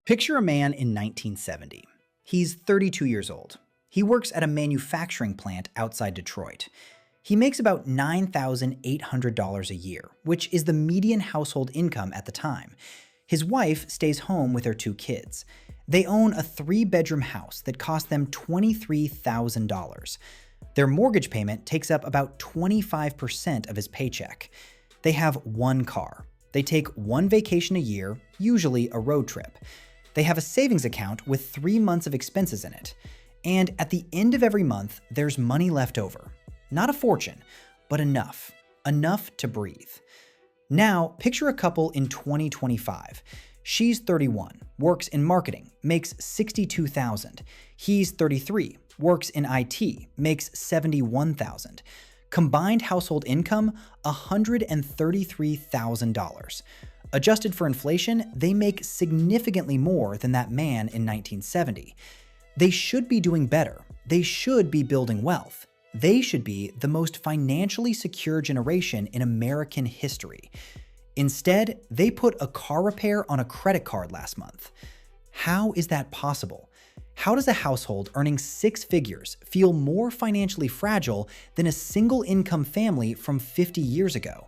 Picture a man in 1970. He's 32 years old. He works at a manufacturing plant outside Detroit. He makes about $9,800 a year, which is the median household income at the time. His wife stays home with their two kids. They own a 3-bedroom house that cost them $23,000. Their mortgage payment takes up about 25% of his paycheck. They have one car. They take one vacation a year, usually a road trip. They have a savings account with 3 months of expenses in it. And at the end of every month, there's money left over. Not a fortune, but enough. Enough to breathe. Now, picture a couple in 2025. She's 31, works in marketing, makes $62,000. He's 33, works in IT, makes $71,000. Combined household income, $133,000. Adjusted for inflation, they make significantly more than that man in 1970. They should be doing better. They should be building wealth. They should be the most financially secure generation in American history. Instead, they put a car repair on a credit card last month. How is that possible? How does a household earning 6 figures feel more financially fragile than a single-income family from 50 years ago?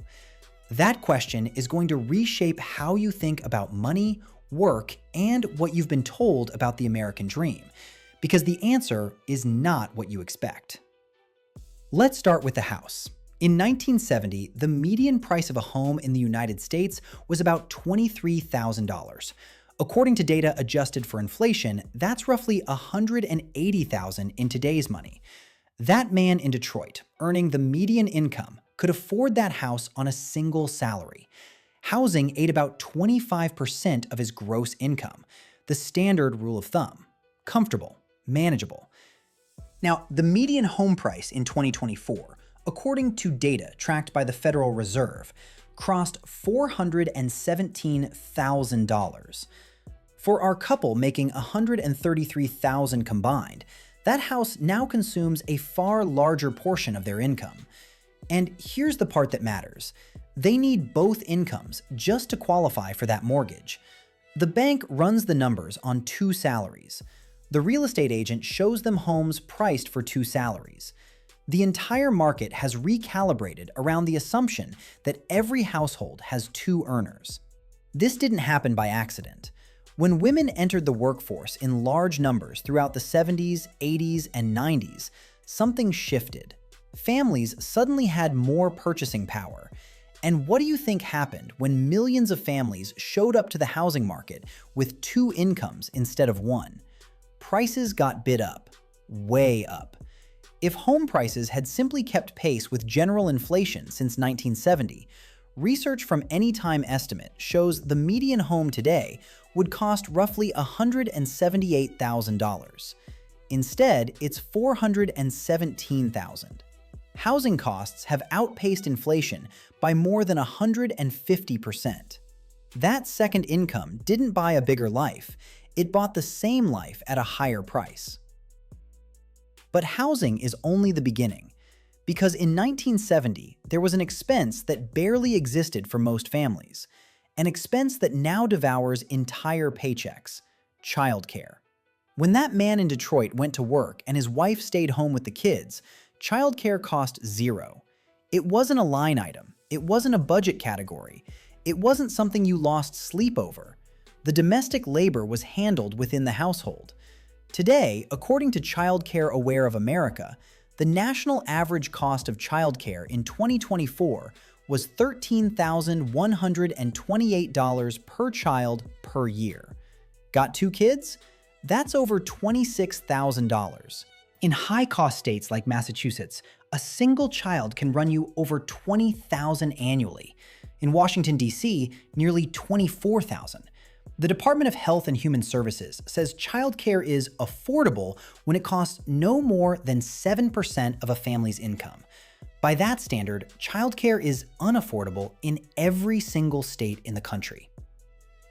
That question is going to reshape how you think about money, work, and what you've been told about the American dream, because the answer is not what you expect. Let's start with the house. In 1970, the median price of a home in the United States was about $23,000. According to data adjusted for inflation, that's roughly $180,000 in today's money. That man in Detroit, earning the median income, could afford that house on a single salary. Housing ate about 25% of his gross income, the standard rule of thumb. Comfortable, manageable. Now, the median home price in 2024, according to data tracked by the Federal Reserve, crossed $417,000. For our couple making $133,000 combined, that house now consumes a far larger portion of their income. And here's the part that matters. They need both incomes just to qualify for that mortgage. The bank runs the numbers on 2 salaries. The real estate agent shows them homes priced for 2 salaries. The entire market has recalibrated around the assumption that every household has 2 earners. This didn't happen by accident. When women entered the workforce in large numbers throughout the 70s, 80s, and 90s, something shifted. Families suddenly had more purchasing power. And what do you think happened when millions of families showed up to the housing market with 2 incomes instead of 1? Prices got bid up, way up. If home prices had simply kept pace with general inflation since 1970, research from Anytime Estimate shows the median home today would cost roughly $178,000. Instead, it's $417,000. Housing costs have outpaced inflation by more than 150%. That second income didn't buy a bigger life, it bought the same life at a higher price. But housing is only the beginning, because in 1970, there was an expense that barely existed for most families, an expense that now devours entire paychecks: childcare. When that man in Detroit went to work and his wife stayed home with the kids, childcare cost $0. It wasn't a line item. It wasn't a budget category. It wasn't something you lost sleep over. The domestic labor was handled within the household. Today, according to Childcare Aware of America, the national average cost of childcare in 2024 was $13,128 per child per year. Got 2 kids? That's over $26,000. In high-cost states like Massachusetts, a single child can run you over $20,000 annually. In Washington, D.C., nearly $24,000. The Department of Health and Human Services says childcare is affordable when it costs no more than 7% of a family's income. By that standard, childcare is unaffordable in every single state in the country.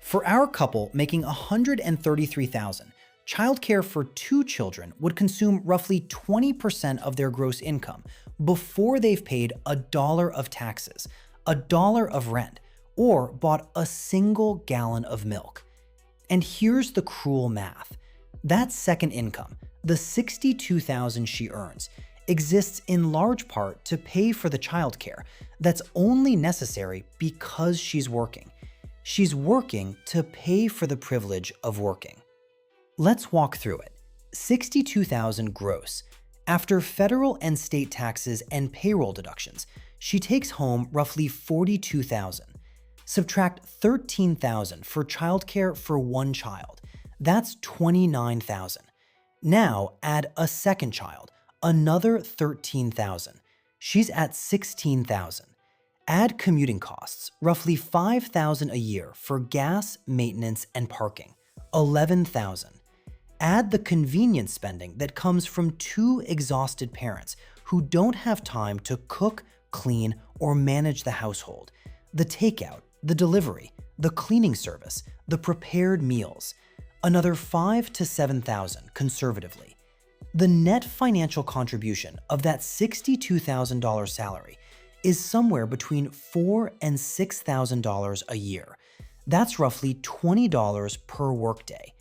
For our couple making $133,000, childcare for 2 children would consume roughly 20% of their gross income before they've paid $1 of taxes, $1 of rent, or bought a single gallon of milk. And here's the cruel math. That second income, the $62,000 she earns, exists in large part to pay for the childcare that's only necessary because she's working. She's working to pay for the privilege of working. Let's walk through it. $62,000 gross. After federal and state taxes and payroll deductions, she takes home roughly $42,000. Subtract $13,000 for childcare for one child. That's $29,000. Now add a second child, another $13,000. She's at $16,000. Add commuting costs, roughly $5,000 a year for gas, maintenance, and parking, $11,000. Add the convenience spending that comes from two exhausted parents who don't have time to cook, clean, or manage the household, the takeout, the delivery, the cleaning service, the prepared meals, another $5,000 to $7,000 conservatively. The net financial contribution of that $62,000 salary is somewhere between $4,000 and $6,000 a year. That's roughly $20 per workday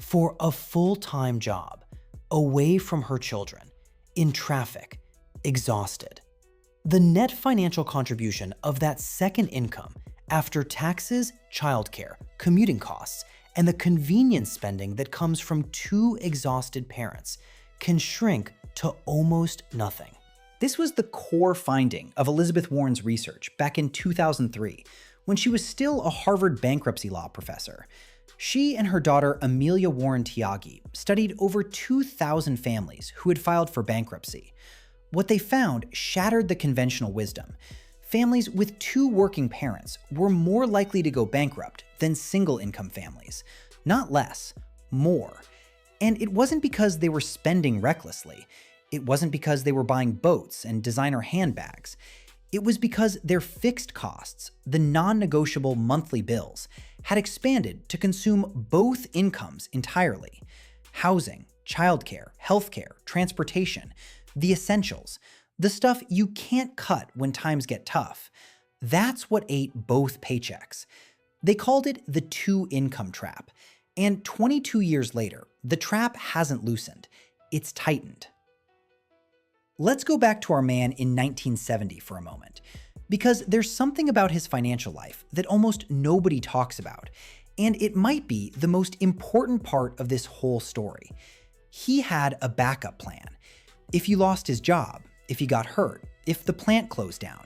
for a full-time job, away from her children, in traffic, exhausted. The net financial contribution of that second income after taxes, childcare, commuting costs, and the convenience spending that comes from two exhausted parents can shrink to almost nothing. This was the core finding of Elizabeth Warren's research back in 2003, when she was still a Harvard bankruptcy law professor. She and her daughter Amelia Warren Tyagi studied over 2,000 families who had filed for bankruptcy. What they found shattered the conventional wisdom. Families with two working parents were more likely to go bankrupt than single-income families. Not less, more. And it wasn't because they were spending recklessly. It wasn't because they were buying boats and designer handbags. It was because their fixed costs, the non-negotiable monthly bills, had expanded to consume both incomes entirely. Housing, childcare, healthcare, transportation, the essentials, the stuff you can't cut when times get tough. That's what ate both paychecks. They called it the two-income trap. And 22 years later, the trap hasn't loosened. It's tightened. Let's go back to our man in 1970 for a moment, because there's something about his financial life that almost nobody talks about, and it might be the most important part of this whole story. He had a backup plan. If he lost his job, if he got hurt, if the plant closed down,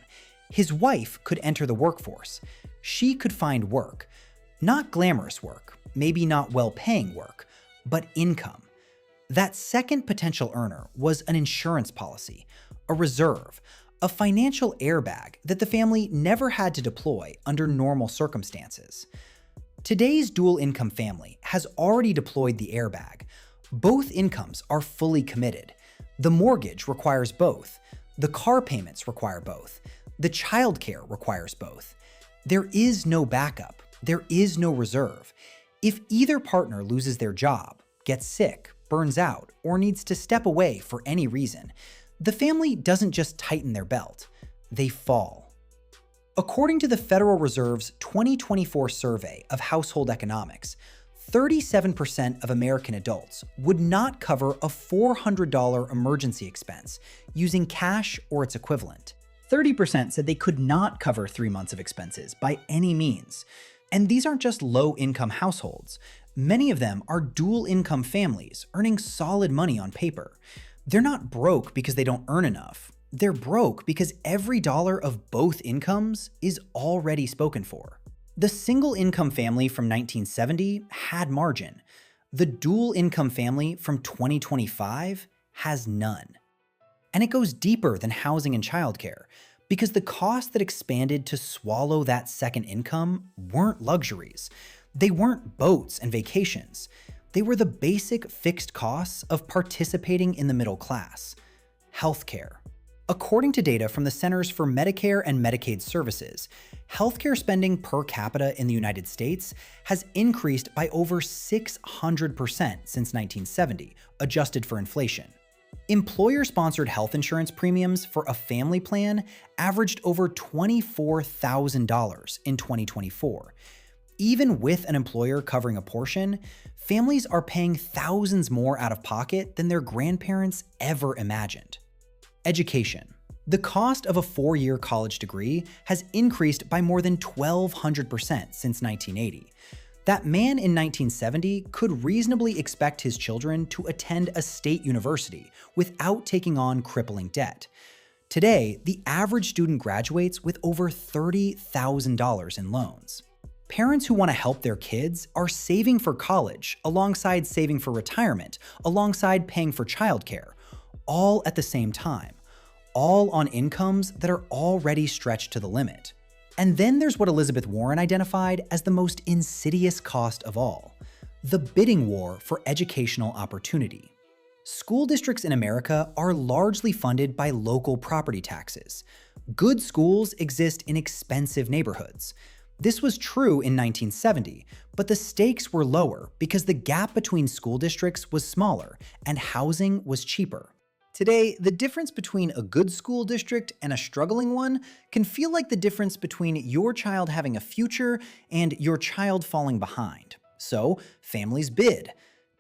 his wife could enter the workforce. She could find work. Not glamorous work, maybe not well-paying work, but income. That second potential earner was an insurance policy, a reserve, a financial airbag that the family never had to deploy under normal circumstances. Today's dual-income family has already deployed the airbag. Both incomes are fully committed. The mortgage requires both. The car payments require both. The childcare requires both. There is no backup. There is no reserve. If either partner loses their job, gets sick, burns out, or needs to step away for any reason, the family doesn't just tighten their belt, they fall. According to the Federal Reserve's 2024 survey of household economics, 37% of American adults would not cover a $400 emergency expense using cash or its equivalent. 30% said they could not cover 3 months of expenses by any means. And these aren't just low-income households. Many of them are dual-income families earning solid money on paper. They're not broke because they don't earn enough. They're broke because every dollar of both incomes is already spoken for. The single-income family from 1970 had margin. The dual-income family from 2025 has none. And it goes deeper than housing and childcare, because the costs that expanded to swallow that second income weren't luxuries. They weren't boats and vacations. They were the basic fixed costs of participating in the middle class. Healthcare. According to data from the Centers for Medicare and Medicaid Services, healthcare spending per capita in the United States has increased by over 600% since 1970, adjusted for inflation. Employer-sponsored health insurance premiums for a family plan averaged over $24,000 in 2024. Even with an employer covering a portion, families are paying thousands more out of pocket than their grandparents ever imagined. Education. The cost of a 4-year college degree has increased by more than 1,200% since 1980. That man in 1970 could reasonably expect his children to attend a state university without taking on crippling debt. Today, the average student graduates with over $30,000 in loans. Parents who want to help their kids are saving for college, alongside saving for retirement, alongside paying for childcare, all at the same time, all on incomes that are already stretched to the limit. And then there's what Elizabeth Warren identified as the most insidious cost of all: the bidding war for educational opportunity. School districts in America are largely funded by local property taxes. Good schools exist in expensive neighborhoods. This was true in 1970, but the stakes were lower because the gap between school districts was smaller and housing was cheaper. Today, the difference between a good school district and a struggling one can feel like the difference between your child having a future and your child falling behind. So, families bid.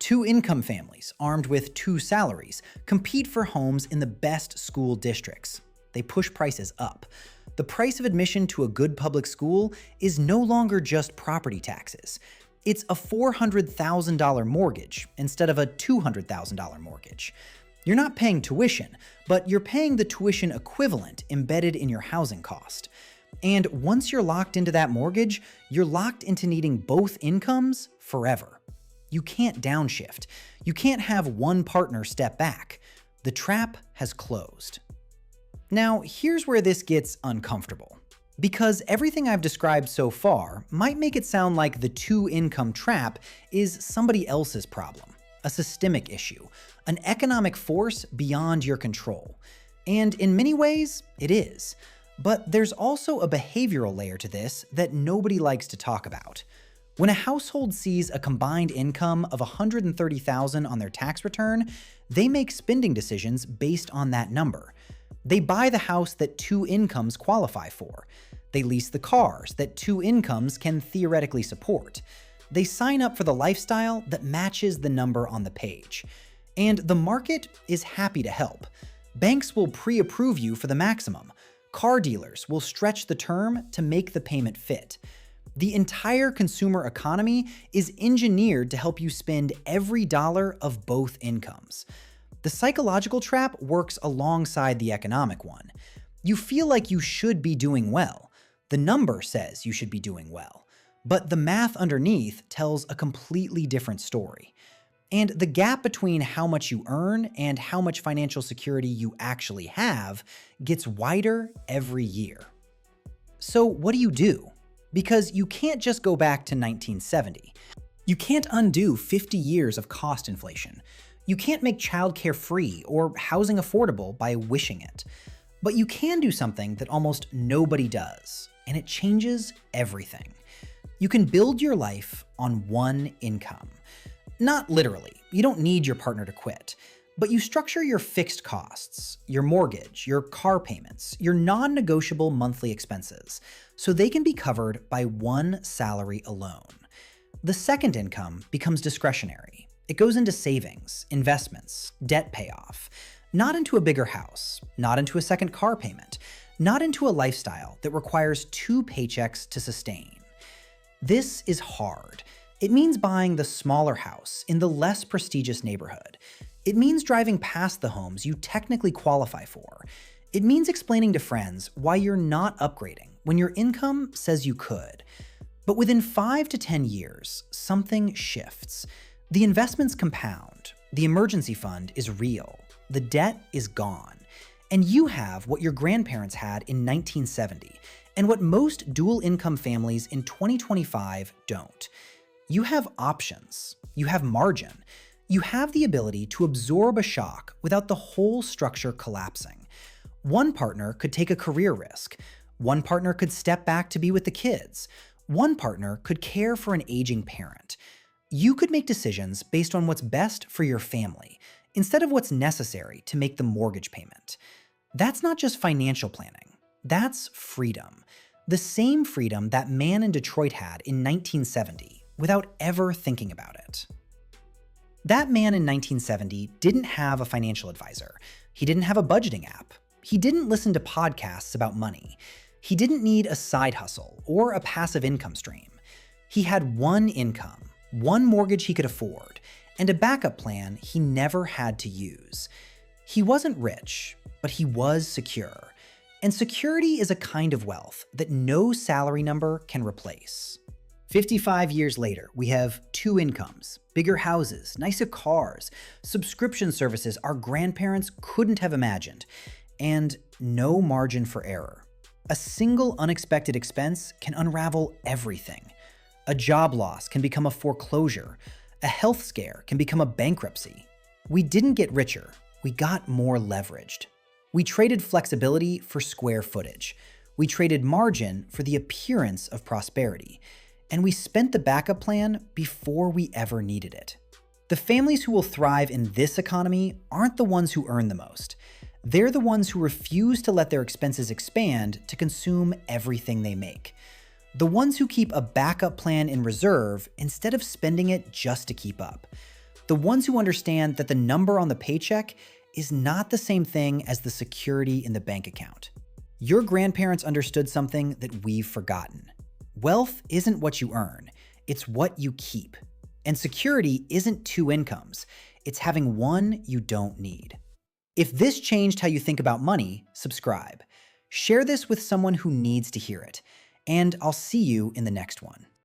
2-income families, armed with 2 salaries, compete for homes in the best school districts. They push prices up. The price of admission to a good public school is no longer just property taxes. It's a $400,000 mortgage instead of a $200,000 mortgage. You're not paying tuition, but you're paying the tuition equivalent embedded in your housing cost. And once you're locked into that mortgage, you're locked into needing both incomes forever. You can't downshift. You can't have one partner step back. The trap has closed. Now, here's where this gets uncomfortable. Because everything I've described so far might make it sound like the 2-income trap is somebody else's problem, a systemic issue, an economic force beyond your control. And in many ways, it is. But there's also a behavioral layer to this that nobody likes to talk about. When a household sees a combined income of $130,000 on their tax return, they make spending decisions based on that number. They buy the house that 2 incomes qualify for. They lease the cars that 2 incomes can theoretically support. They sign up for the lifestyle that matches the number on the page. And the market is happy to help. Banks will pre-approve you for the maximum. Car dealers will stretch the term to make the payment fit. The entire consumer economy is engineered to help you spend every dollar of both incomes. The psychological trap works alongside the economic one. You feel like you should be doing well. The number says you should be doing well. But the math underneath tells a completely different story. And the gap between how much you earn and how much financial security you actually have gets wider every year. So what do? Because you can't just go back to 1970. You can't undo 50 years of cost inflation. You can't make childcare free or housing affordable by wishing it. But you can do something that almost nobody does, and it changes everything. You can build your life on one income. Not literally, you don't need your partner to quit, but you structure your fixed costs, your mortgage, your car payments, your non-negotiable monthly expenses, so they can be covered by one salary alone. The second income becomes discretionary. It goes into savings, investments, debt payoff, not into a bigger house, not into a second car payment, not into a lifestyle that requires 2 paychecks to sustain. This is hard. It means buying the smaller house in the less prestigious neighborhood. It means driving past the homes you technically qualify for. It means explaining to friends why you're not upgrading when your income says you could. But within 5 to 10 years, something shifts. The investments compound. The emergency fund is real. The debt is gone. And you have what your grandparents had in 1970, and what most dual-income families in 2025 don't. You have options. You have margin. You have the ability to absorb a shock without the whole structure collapsing. One partner could take a career risk. One partner could step back to be with the kids. One partner could care for an aging parent. You could make decisions based on what's best for your family, instead of what's necessary to make the mortgage payment. That's not just financial planning. That's freedom. The same freedom that man in Detroit had in 1970 without ever thinking about it. That man in 1970 didn't have a financial advisor. He didn't have a budgeting app. He didn't listen to podcasts about money. He didn't need a side hustle or a passive income stream. He had one income, one mortgage he could afford, and a backup plan he never had to use. He wasn't rich, but he was secure. And security is a kind of wealth that no salary number can replace. 55 years later, we have two incomes, bigger houses, nicer cars, subscription services our grandparents couldn't have imagined, and no margin for error. A single unexpected expense can unravel everything. A job loss can become a foreclosure. A health scare can become a bankruptcy. We didn't get richer, we got more leveraged. We traded flexibility for square footage. We traded margin for the appearance of prosperity. And we spent the backup plan before we ever needed it. The families who will thrive in this economy aren't the ones who earn the most. They're the ones who refuse to let their expenses expand to consume everything they make. The ones who keep a backup plan in reserve instead of spending it just to keep up. The ones who understand that the number on the paycheck is not the same thing as the security in the bank account. Your grandparents understood something that we've forgotten. Wealth isn't what you earn, it's what you keep. And security isn't two incomes, it's having one you don't need. If this changed how you think about money, subscribe. Share this with someone who needs to hear it. And I'll see you in the next one.